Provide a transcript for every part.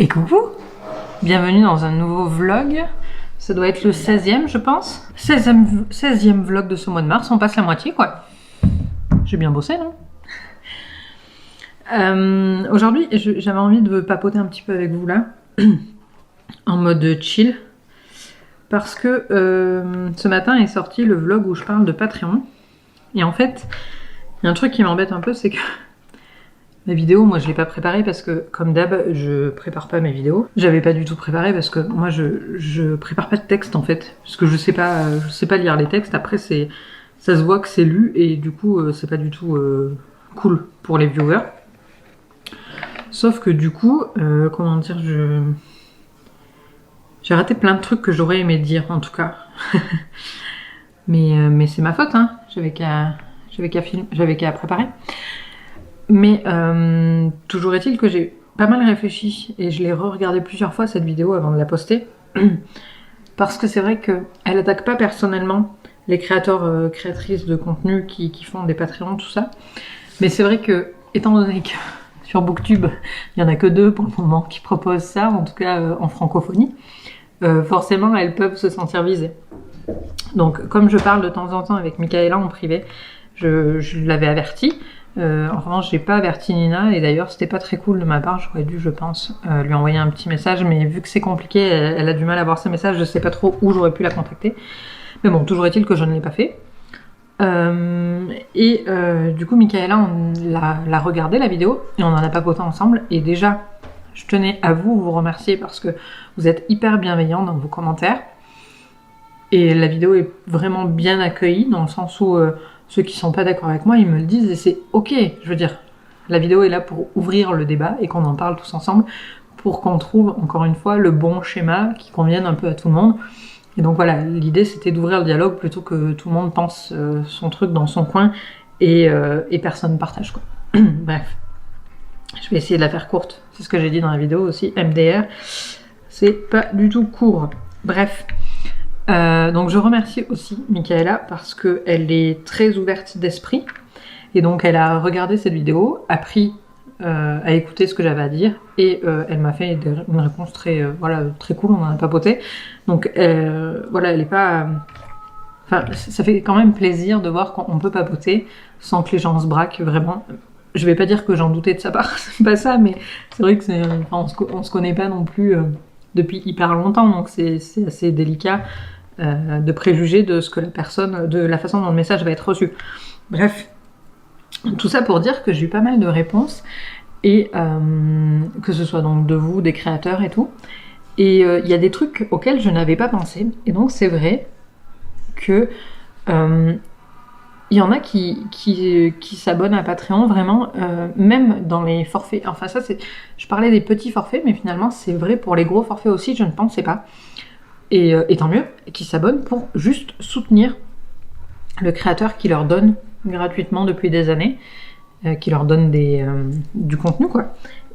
Et coucou! Bienvenue dans un nouveau vlog. Ça doit être le 16e, je pense. 16e vlog de ce mois de mars. On passe la moitié, quoi. J'ai bien bossé, non? Aujourd'hui, j'avais envie de papoter un petit peu avec vous, là. En mode chill. Parce que ce matin est sorti le vlog où je parle de Patreon. Et en fait, il y a un truc qui m'embête un peu, c'est que ma vidéo, moi je l'ai pas préparée parce que, comme d'hab, je prépare pas mes vidéos. J'avais pas du tout préparé parce que moi je prépare pas de texte en fait. Parce que je sais pas lire les textes. Après, ça se voit que c'est lu et du coup, c'est pas du tout cool pour les viewers. Sauf que du coup, comment dire, j'ai raté plein de trucs que j'aurais aimé dire en tout cas. mais c'est ma faute, hein. J'avais qu'à préparer. Mais toujours est-il que j'ai pas mal réfléchi et je l'ai re-regardé plusieurs fois cette vidéo avant de la poster. Parce que c'est vrai qu'elle attaque pas personnellement les créateurs, créatrices de contenu qui font des Patreons, tout ça. Mais c'est vrai que, étant donné que sur Booktube, il n'y en a que 2 pour le moment qui proposent ça, en tout cas en francophonie, forcément elles peuvent se sentir visées. Donc comme je parle de temps en temps avec Michaela en privé, je l'avais avertie. En revanche, j'ai pas averti Nina et d'ailleurs c'était pas très cool de ma part. J'aurais dû, je pense, lui envoyer un petit message, mais vu que c'est compliqué, elle a du mal à voir ses messages. Je sais pas trop où j'aurais pu la contacter. Mais bon, toujours est-il que je ne l'ai pas fait. Du coup, Michaela, on l'a regardé la vidéo et on en a papoté ensemble. Et déjà, je tenais à vous remercier parce que vous êtes hyper bienveillants dans vos commentaires. Et la vidéo est vraiment bien accueillie dans le sens où ceux qui sont pas d'accord avec moi, ils me le disent et c'est ok. Je veux dire, la vidéo est là pour ouvrir le débat et qu'on en parle tous ensemble pour qu'on trouve, encore une fois, le bon schéma qui convienne un peu à tout le monde. Et donc voilà, l'idée c'était d'ouvrir le dialogue plutôt que tout le monde pense son truc dans son coin et personne partage, quoi. Bref, je vais essayer de la faire courte. C'est ce que j'ai dit dans la vidéo aussi, MDR. C'est pas du tout court. Bref. Donc je remercie aussi Michaela parce qu'elle est très ouverte d'esprit et donc elle a regardé cette vidéo, appris à écouter ce que j'avais à dire et elle m'a fait une réponse très, très cool, on en a papoté. Donc voilà, elle est pas... Enfin, ça fait quand même plaisir de voir qu'on peut papoter sans que les gens se braquent, vraiment. Je vais pas dire que j'en doutais de sa part, c'est pas ça, mais c'est vrai que on se connaît pas non plus depuis hyper longtemps, donc c'est assez délicat de préjuger de ce que la personne, de la façon dont le message va être reçu. Bref, tout ça pour dire que j'ai eu pas mal de réponses et que ce soit donc de vous, des créateurs et tout. Et il y a des trucs auxquels je n'avais pas pensé. Et donc c'est vrai que il y en a qui s'abonnent à Patreon vraiment, même dans les forfaits. Enfin ça c'est, je parlais des petits forfaits, mais finalement c'est vrai pour les gros forfaits aussi. Je ne pensais pas. Et tant mieux, qui s'abonnent pour juste soutenir le créateur qui leur donne gratuitement depuis des années, qui leur donne du contenu, quoi.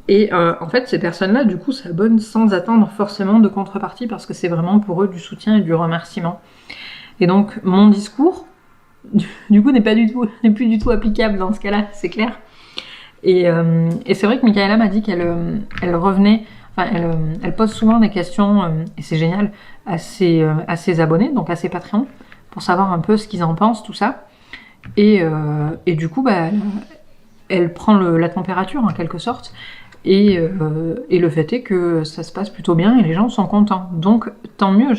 Et en fait, ces personnes-là, du coup, s'abonnent sans attendre forcément de contrepartie parce que c'est vraiment pour eux du soutien et du remerciement. Et donc, mon discours, du coup, n'est plus du tout applicable dans ce cas-là, c'est clair. Et c'est vrai que Michaela m'a dit qu'elle revenait... Enfin, elle pose souvent des questions, et c'est génial, à ses abonnés, donc à ses Patreons, pour savoir un peu ce qu'ils en pensent, tout ça. Et du coup, bah, elle prend la température en quelque sorte, et le fait est que ça se passe plutôt bien et les gens sont contents. Donc, tant mieux,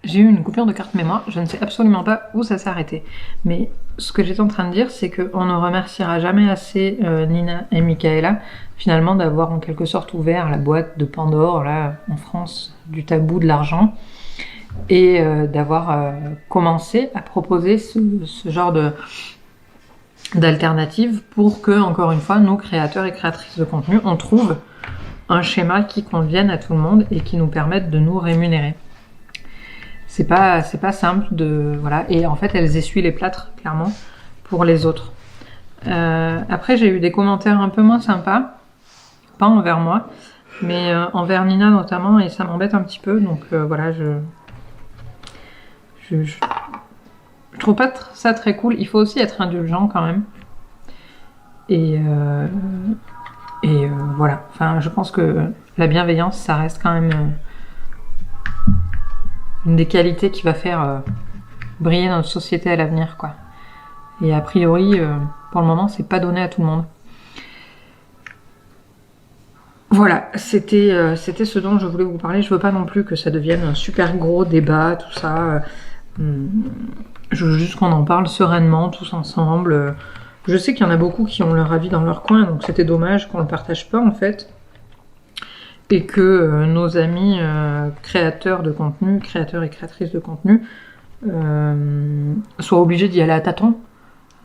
j'ai eu une coupure de carte mémoire, je ne sais absolument pas où ça s'est arrêté. Mais ce que j'étais en train de dire, c'est qu'on ne remerciera jamais assez Nina et Michaela, finalement, d'avoir en quelque sorte ouvert la boîte de Pandore, là, en France, du tabou de l'argent, et d'avoir commencé à proposer ce genre d'alternative pour que, encore une fois, nous, créateurs et créatrices de contenu, on trouve un schéma qui convienne à tout le monde et qui nous permette de nous rémunérer. C'est pas simple de... Voilà. Et en fait, elles essuient les plâtres, clairement, pour les autres. Après, j'ai eu des commentaires un peu moins sympas. Pas envers moi, mais envers Nina notamment, et ça m'embête un petit peu. Donc voilà, je trouve pas ça très cool. Il faut aussi être indulgent quand même. Et Et voilà, enfin je pense que la bienveillance ça reste quand même une des qualités qui va faire briller notre société à l'avenir, quoi. Et a priori, pour le moment, c'est pas donné à tout le monde. Voilà, c'était ce dont je voulais vous parler. Je veux pas non plus que ça devienne un super gros débat, tout ça. Je veux juste qu'on en parle sereinement, tous ensemble. Je sais qu'il y en a beaucoup qui ont leur avis dans leur coin, donc c'était dommage qu'on le partage pas en fait. Et que nos amis créateurs de contenu, créateurs et créatrices de contenu, soient obligés d'y aller à tâtons.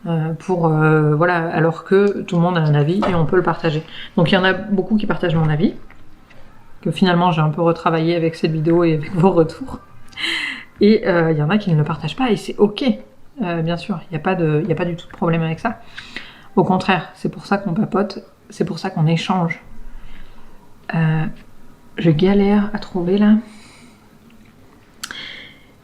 Voilà, alors que tout le monde a un avis et on peut le partager. Donc il y en a beaucoup qui partagent mon avis, que finalement j'ai un peu retravaillé avec cette vidéo et avec vos retours. Et il y en a qui ne le partagent pas et c'est ok, bien sûr, il n'y a pas du tout de problème avec ça. Au contraire, c'est pour ça qu'on papote, c'est pour ça qu'on échange. Je galère à trouver là.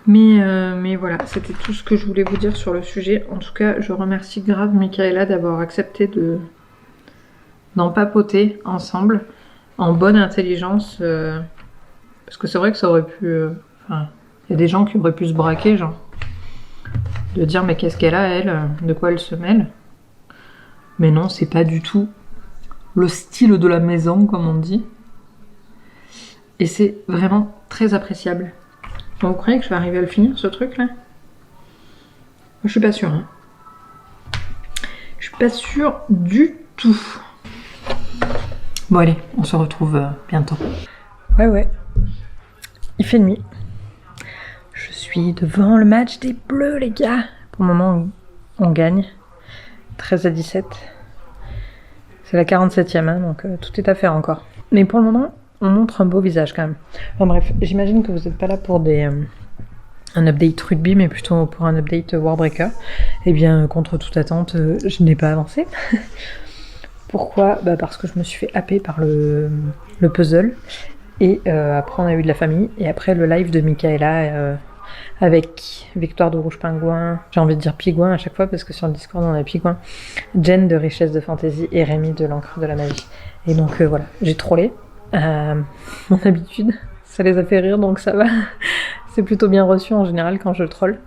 Mais voilà, c'était tout ce que je voulais vous dire sur le sujet. En tout cas, je remercie grave Michaela d'avoir accepté d'en papoter ensemble, en bonne intelligence. Parce que c'est vrai que ça aurait pu... il y a des gens qui auraient pu se braquer, genre. De dire, mais qu'est-ce qu'elle a, elle? De quoi elle se mêle? Mais non, c'est pas du tout le style de la maison, comme on dit. Et c'est vraiment très appréciable. Vous croyez que je vais arriver à le finir, ce truc-là? Je suis pas sûre. Hein. Je suis pas sûre du tout. Bon allez, on se retrouve bientôt. Ouais. Il fait nuit. Je suis devant le match des Bleus, les gars. Pour le moment, on gagne. 13-17. C'est la 47e, hein, donc tout est à faire encore. Mais pour le moment... on montre un beau visage quand même. Enfin bref, j'imagine que vous n'êtes pas là pour un update rugby, mais plutôt pour un update Warbreaker. Eh bien, contre toute attente, je n'ai pas avancé. Pourquoi? Parce que je me suis fait happer par le puzzle. Et après, on a eu de la famille. Et après, le live de Michaela avec Victoire de Rouge Pingouin. J'ai envie de dire Pigouin à chaque fois, parce que sur le Discord, on a Pigouin. Jen de Richesse de Fantaisie et Rémi de l'Encre de la Magie. Et donc, voilà, j'ai trollé. Mon habitude, ça les a fait rire donc ça va. C'est plutôt bien reçu en général quand je troll.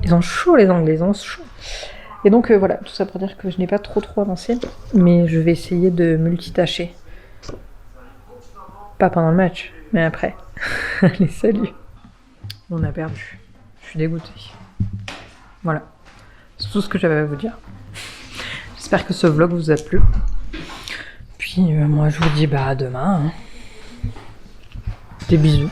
Ils ont chaud les Anglais, ils ont chaud. Et donc voilà, tout ça pour dire que je n'ai pas trop avancé, mais je vais essayer de multitâcher. Pas pendant le match, mais après. Allez, salut. On a perdu. Je suis dégoûtée. Voilà. C'est tout ce que j'avais à vous dire. J'espère que ce vlog vous a plu. Puis moi je vous dis à demain. Hein. Des bisous.